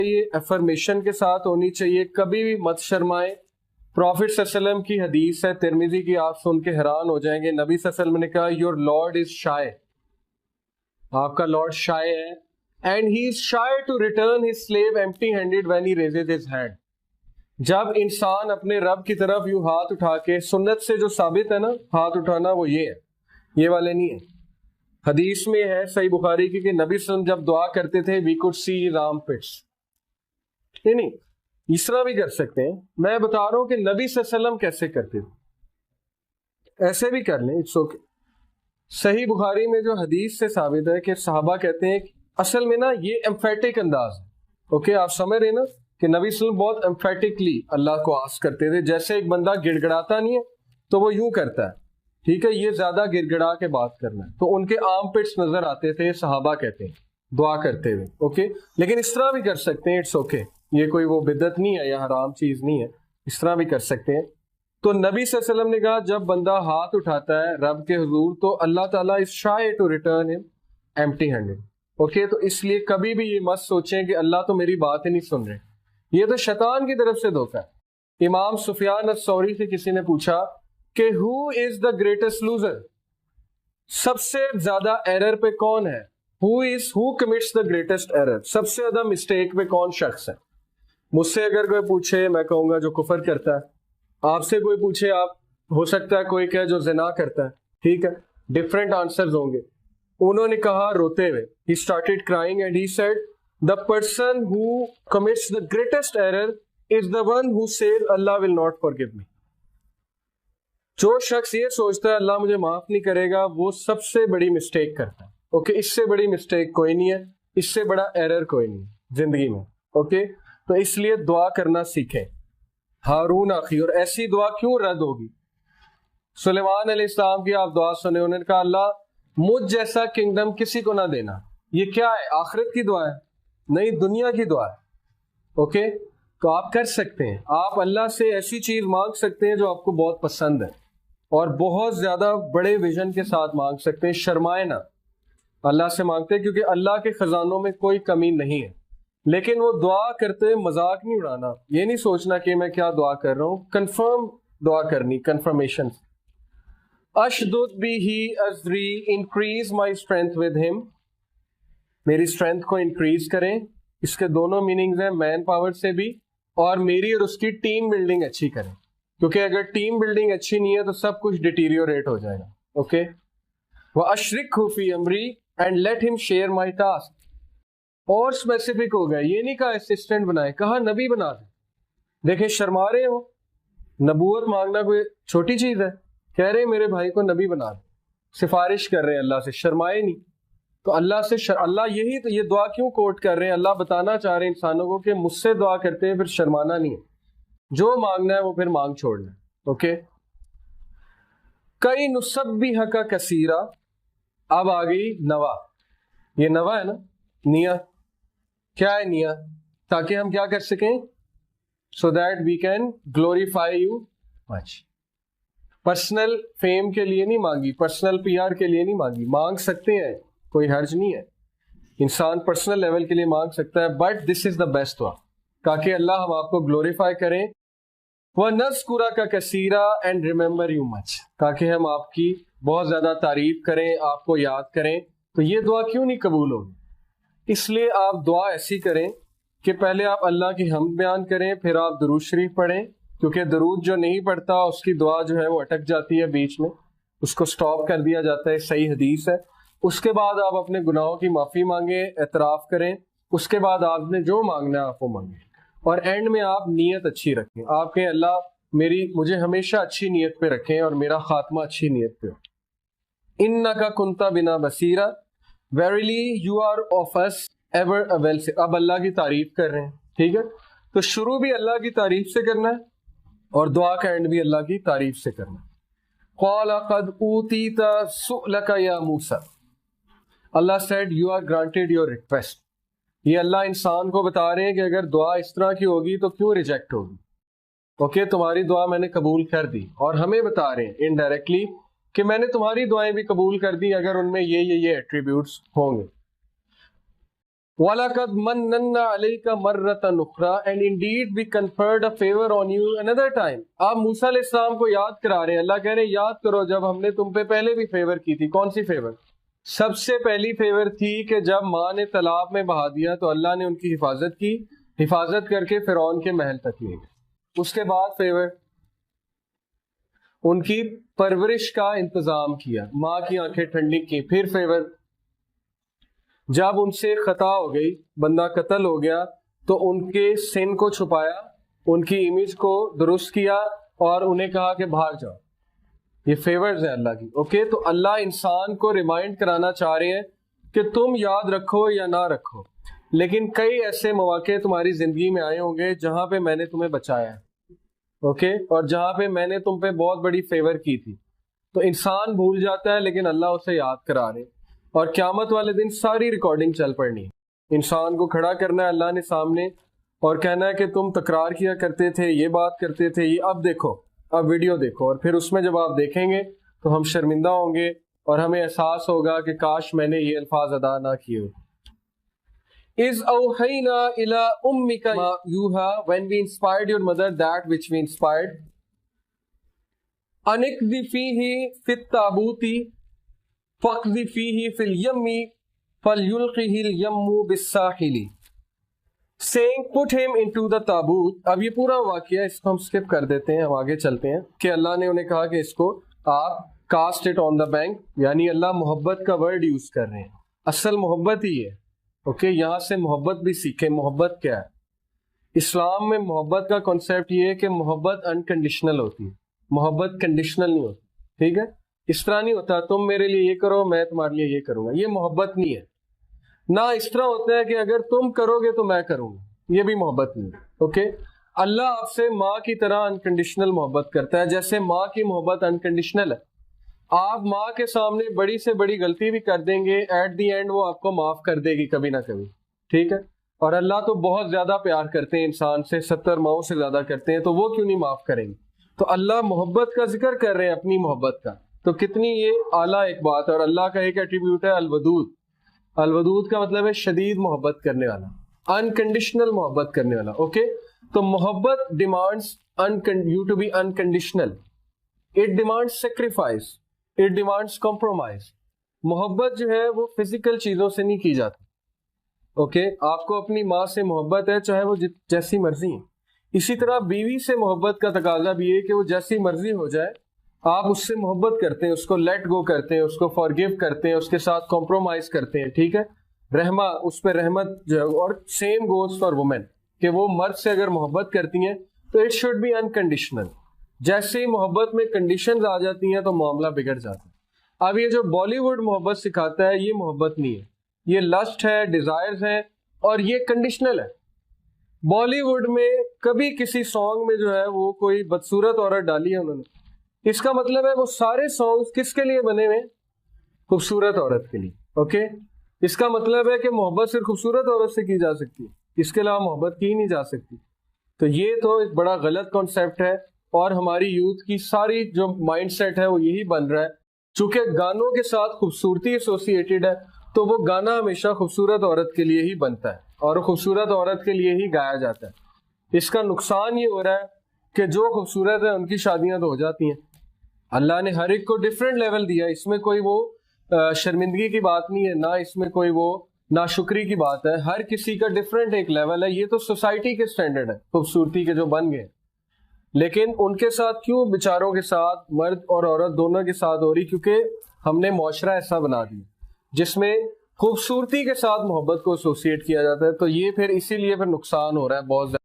یہ افرمیشن کے ساتھ ہونی چاہیے، کبھی بھی مت شرمائیں۔ پروفٹ صلی اللہ علیہ وسلم کی حدیث ہے ترمذی کی، آپ سن کے حیران ہو جائیں گے۔ نبی صلی اللہ علیہ وسلم نے کہا یور لارڈ از شائے، آپ کا لارڈ شائے ہے، and he is shy to return his slave empty handed when he raises his hand. جب انسان اپنے رب کی طرف یوں ہاتھ اٹھا کے، سنت سے جو ثابت ہے نا ہاتھ اٹھانا، وہ یہ ہے، یہ والے نہیں ہے۔ حدیث میں ہے صحیح بخاری کی کہ نبی صلی اللہ علیہ وسلم جب دعا کرتے تھے وی کوڈ سی رام پٹس، نہیں اس طرح بھی کر سکتے ہیں۔ میں بتا رہا ہوں کہ نبی صلی اللہ علیہ وسلم کیسے کرتے تھے، ایسے بھی کر لیں، اٹس اوکے۔ صحیح بخاری میں جو حدیث سے ثابت ہے کہ صحابہ کہتے ہیں کہ اصل میں نا یہ ایمفیٹک انداز ہے، اوکے آپ سمجھ رہے نا کہ نبی صلی اللہ علیہ وسلم بہت ایمفیٹکلی اللہ کو آس کرتے تھے۔ جیسے ایک بندہ گڑ گڑاتا نہیں ہے تو وہ یوں کرتا ہے، ٹھیک ہے، یہ زیادہ گڑ گڑا کے بات کرنا ہے، تو ان کے آرم پٹس نظر آتے تھے، صحابہ کہتے ہیں دعا کرتے ہوئے، اوکے۔ لیکن اس طرح بھی کر سکتے ہیں، اٹس اوکے، یہ کوئی وہ بدعت نہیں ہے یا حرام چیز نہیں ہے، اس طرح بھی کر سکتے ہیں۔ تو نبی صلی اللہ علیہ وسلم نے کہا جب بندہ ہاتھ اٹھاتا ہے رب کے حضور تو اللہ تعالیٰ از شائے ٹو ریٹرن ہم ایمپٹی ہینڈڈ، اوکے۔ تو اس لیے کبھی بھی یہ مت سوچیں کہ اللہ تو میری بات ہی نہیں سن رہے، یہ تو شیطان کی طرف سے دھوکہ ہے۔ امام سفیان الثوری سے کسی نے پوچھا کہ ہو از دا گریٹسٹ لوزر، سب سے زیادہ ایرر پہ کون ہے، ہو کمٹس دا گریٹسٹ ایرر، سب سے زیادہ مسٹیک پہ کون شخص ہے۔ مجھ سے اگر کوئی پوچھے میں کہوں گا جو کفر کرتا ہے، آپ سے کوئی پوچھے آپ ہو سکتا ہے کوئی کہ جو زنا کرتا ہے، ٹھیک ہے، ڈفرینٹ آنسرز ہوں گے۔ انہوں نے کہا روتے ہوئے، he started crying and he said the person who commits the greatest error is the one who says Allah will not forgive me۔ جو شخص یہ سوچتا ہے اللہ مجھے معاف نہیں کرے گا وہ سب سے بڑی مسٹیک کرتا ہے، اوکے۔ اس سے بڑی مسٹیک کوئی نہیں ہے، اس سے بڑا ایرر کوئی نہیں ہے زندگی میں، اوکے۔ تو اس لیے دعا کرنا سیکھیں۔ ہارون اخی، اور ایسی دعا کیوں رد ہوگی؟ سلیمان علیہ السلام کی آپ دعا سنیں، انہوں نے کہا اللہ مجھ جیسا کنگڈم کسی کو نہ دینا۔ یہ کیا ہے؟ آخرت کی دعا ہے، نہیں دنیا کی دعا ہے، اوکے۔ تو آپ کر سکتے ہیں، آپ اللہ سے ایسی چیز مانگ سکتے ہیں جو آپ کو بہت پسند ہے، اور بہت زیادہ بڑے ویژن کے ساتھ مانگ سکتے ہیں، شرمائے نہ اللہ سے مانگتے ہیں، کیونکہ اللہ کے خزانوں میں کوئی کمی نہیں ہے۔ لیکن وہ دعا کرتے ہوئے مذاق نہیں اڑانا، یہ نہیں سوچنا کہ میں کیا دعا کر رہا ہوں، کنفرم دعا کرنی، کنفرمیشن۔ اشدد بھی ازری increase my strength with him, میری اسٹرینتھ کو انکریز کریں۔ اس کے دونوں میننگز ہیں، مین پاور سے بھی، اور میری اور اس کی ٹیم بلڈنگ اچھی کریں، کیونکہ اگر ٹیم بلڈنگ اچھی نہیں ہے تو سب کچھ ڈیٹیریوریٹ ہو جائے گا، اوکے۔ وَأَشْرِكْهُ فِي أَمْرِي and let him share my task۔ اور اسپیسیفک ہو گیا، یہ نہیں کہا اسسٹنٹ بنائے، کہا نبی بنا دیں۔ دیکھیں شرما رہے ہو، نبوت مانگنا کوئی چھوٹی چیز ہے، کہہ رہے میرے بھائی کو نبی بنا دیں، سفارش کر رہے ہیں اللہ سے، شرمائے نہیں۔ تو اللہ سے اللہ یہی تو یہ دعا کیوں کوٹ کر رہے ہیں؟ اللہ بتانا چاہ رہے ہیں انسانوں کو کہ مجھ سے دعا کرتے ہیں پھر شرمانا نہیں ہے، جو مانگنا ہے وہ پھر مانگ چھوڑنا ہے، اوکے۔ کئی نسبحک کثیرا، اب آ گئی نوا، یہ نوا ہے نا، نیا کیا ہے؟ نیا تاکہ ہم کیا کر سکیں، so that we can glorify you much. Personal fame کے لیے نہیں مانگی، پرسنل پی آر کے لیے نہیں مانگی، مانگ سکتے ہیں، کوئی حرج نہیں ہے، انسان پرسنل لیول کے لیے مانگ سکتا ہے، but this is the best دعا، تاکہ اللہ ہم آپ کو گلوریفائی کریں۔ وَنَذْكُرَكَ كَثِيرًا اینڈ ریممبر یو مچ، تاکہ ہم آپ کی بہت زیادہ تعریف کریں، آپ کو یاد کریں۔ تو یہ دعا کیوں نہیں قبول ہوگی؟ اس لیے آپ دعا ایسی کریں کہ پہلے آپ اللہ کی حمد بیان کریں، پھر آپ درود شریف پڑھیں، کیونکہ درود جو نہیں پڑھتا اس کی دعا جو ہے وہ اٹک جاتی ہے بیچ میں، اس کو سٹاپ کر دیا جاتا ہے، صحیح حدیث ہے۔ اس کے بعد آپ اپنے گناہوں کی معافی مانگیں، اعتراف کریں، اس کے بعد آپ نے جو مانگنا ہے آپ وہ مانگیں، اور اینڈ میں آپ نیت اچھی رکھیں، آپ کہیں اللہ مجھے ہمیشہ اچھی نیت پہ رکھیں اور میرا خاتمہ اچھی نیت پہ ہو۔ اِنَّكَ كُنْتَ بِنَا بَصِيرًا verily you are of us ever a well۔ اب اللہ کی تعریف کر رہے ہیں، ٹھیک ہے، تو شروع بھی اللہ کی تعریف سے کرنا ہے اور دعا کا اینڈ بھی اللہ کی تعریف سے کرنا ہے۔ قَالَ قَدْ أُوتِيتَ سُؤْلَكَ يَا مُوسَىٰ، اللہ said you are granted your request۔ یہ اللہ انسان کو بتا رہے ہیں کہ اگر دعا اس طرح کی ہوگی تو کیوں ریجیکٹ ہوگی، اوکے، تمہاری دعا میں نے قبول کر دی، اور ہمیں بتا رہے ہیں انڈائریکٹلی کہ میں نے تمہاری دعائیں بھی قبول کر دی اگر ان میں یہ ایٹریبیوٹس ہوں گے۔ وَلَقَدْ مَنَّنَّا عَلَيْكَ مَرَّةً أُخْرَى and indeed we conferred a favor on you another time. آپ موسیٰ علیہ السلام کو یاد کرا رہے ہیں، اللہ کہہ رہے ہیں یاد کرو جب ہم نے تم پہ پہلے بھی فیور کی تھی. کون سی فیور؟ سب سے پہلی فیور تھی کہ جب ماں نے تالاب میں بہا دیا تو اللہ نے ان کی حفاظت کی، حفاظت کر کے فرعون کے محل تک لے گئے. اس کے بعد فیور ان کی پرورش کا انتظام کیا، ماں کی آنکھیں ٹھنڈی کی. پھر فیور جب ان سے خطا ہو گئی، بندہ قتل ہو گیا، تو ان کے سن کو چھپایا، ان کی امیج کو درست کیا اور انہیں کہا کہ بھاگ جاؤ. یہ فیورز ہیں اللہ کی. اوکے، تو اللہ انسان کو ریمائنڈ کرانا چاہ رہے ہیں کہ تم یاد رکھو یا نہ رکھو، لیکن کئی ایسے مواقع تمہاری زندگی میں آئے ہوں گے جہاں پہ میں نے تمہیں بچایا ہے. اوکے، اور جہاں پہ میں نے تم پہ بہت بڑی فیور کی تھی. تو انسان بھول جاتا ہے لیکن اللہ اسے یاد کرا رہے. اور قیامت والے دن ساری ریکارڈنگ چل پڑنی. انسان کو کھڑا کرنا ہے اللہ نے سامنے اور کہنا ہے کہ تم تکرار کیا کرتے تھے، یہ بات کرتے تھے، یہ اب دیکھو، اب ویڈیو دیکھو. اور پھر اس میں جب آپ دیکھیں گے تو ہم شرمندہ ہوں گے اور ہمیں احساس ہوگا کہ کاش میں نے یہ الفاظ ادا نہ کیے ہوتے. اِذْ أَوْحَيْنَا إِلَىٰ أُمِّكَ مَا يُوحَىٰ when we inspired your mother that which we inspired. أَنِ اقْذِفِيهِ فِي التَّابُوتِ فَاقْذِفِيهِ فِي الْيَمِّ فَلْيُلْقِهِ الْيَمُّ بِالسَّاحِلِ. Saying put him into the taboot. اب یہ پورا واقعہ اس کو ہم سکپ کر دیتے ہیں، ہم آگے چلتے ہیں کہ اللہ نے انہیں کہا کہ اس کو آپ cost it on the bank, یعنی اللہ محبت کا ورڈ یوز کر رہے ہیں. اصل محبت ہی ہے. اوکے، یہاں سے محبت بھی سیکھیں. محبت کیا ہے؟ اسلام میں محبت کا کانسیپٹ یہ ہے کہ محبت انکنڈیشنل ہوتی ہے، محبت کنڈیشنل نہیں ہوتی. ٹھیک ہے، اس طرح نہیں ہوتا تم میرے لیے یہ کرو میں تمہارے لیے یہ کروں گا. یہ محبت نہیں ہے. نہ اس طرح ہوتا ہے کہ اگر تم کرو گے تو میں کروں گا، یہ بھی محبت نہیں ہے. اوکے، اللہ آپ سے ماں کی طرح انکنڈیشنل محبت کرتا ہے، جیسے ماں کی محبت انکنڈیشنل ہے. آپ ماں کے سامنے بڑی سے بڑی غلطی بھی کر دیں گے، ایٹ دی اینڈ وہ آپ کو معاف کر دے گی کبھی نہ کبھی. ٹھیک ہے، اور اللہ تو بہت زیادہ پیار کرتے ہیں انسان سے، 70 ماؤں سے زیادہ کرتے ہیں، تو وہ کیوں نہیں معاف کریں گے؟ تو اللہ محبت کا ذکر کر رہے ہیں، اپنی محبت کا. تو کتنی یہ اعلیٰ ایک بات ہے. اور اللہ کا ایک ایٹریبیوٹ ہے الودود. الودود کا مطلب ہے شدید محبت کرنے والا، انکنڈیشنل محبت کرنے والا. اوکے، تو محبت demands you to be unconditional. It demands sacrifice, it demands compromise. محبت جو ہے وہ فزیکل چیزوں سے نہیں کی جاتی. اوکے، آپ کو اپنی ماں سے محبت ہے چاہے وہ جیسی مرضی ہے. اسی طرح بیوی سے محبت کا تقاضا بھی ہے کہ وہ جیسی مرضی ہو جائے آپ اس سے محبت کرتے ہیں، اس کو لیٹ گو کرتے ہیں، اس کو فارگیو کرتے ہیں، اس کے ساتھ کمپرومائز کرتے ہیں. ٹھیک ہے، رحمہ اس پہ رحمت جو ہے. اور سیم گوز فار وومن کہ وہ مرد سے اگر محبت کرتی ہیں تو اٹ شوڈ بی انکنڈیشنل. جیسے ہی محبت میں کنڈیشنز آ جاتی ہیں تو معاملہ بگڑ جاتا ہے. اب یہ جو بالی ووڈ محبت سکھاتا ہے یہ محبت نہیں ہے، یہ لسٹ ہے، ڈیزائرز ہیں، اور یہ کنڈیشنل ہے. بالی ووڈ میں کبھی کسی سانگ میں جو ہے وہ کوئی بدصورت عورت ڈالی ہے انہوں نے، اس کا مطلب ہے وہ سارے سانگز کس کے لیے بنے ہوئے؟ خوبصورت عورت کے لیے. اوکے، اس کا مطلب ہے کہ محبت صرف خوبصورت عورت سے کی جا سکتی ہے، اس کے علاوہ محبت کی نہیں جا سکتی. تو یہ تو ایک بڑا غلط کانسیپٹ ہے، اور ہماری یوتھ کی ساری جو مائنڈ سیٹ ہے وہ یہی بن رہا ہے. چونکہ گانوں کے ساتھ خوبصورتی ایسوسیٹیڈ ہے تو وہ گانا ہمیشہ خوبصورت عورت کے لیے ہی بنتا ہے اور خوبصورت عورت کے لیے ہی گایا جاتا ہے. اس کا نقصان یہ ہو رہا ہے کہ جو خوبصورت ہے ان کی شادیاں تو ہو جاتی ہیں. اللہ نے ہر ایک کو ڈفرینٹ لیول دیا، اس میں کوئی وہ شرمندگی کی بات نہیں ہے، نہ اس میں کوئی وہ ناشکری کی بات ہے. ہر کسی کا ڈفرینٹ ایک لیول ہے. یہ تو سوسائٹی کے سٹینڈرڈ ہے خوبصورتی کے جو بن گئے، لیکن ان کے ساتھ کیوں بیچاروں کے ساتھ، مرد اور عورت دونوں کے ساتھ ہو رہی؟ کیونکہ ہم نے معاشرہ ایسا بنا دیا جس میں خوبصورتی کے ساتھ محبت کو ایسوسیٹ کیا جاتا ہے. تو یہ پھر اسی لیے پھر نقصان ہو رہا ہے بہت زیادہ.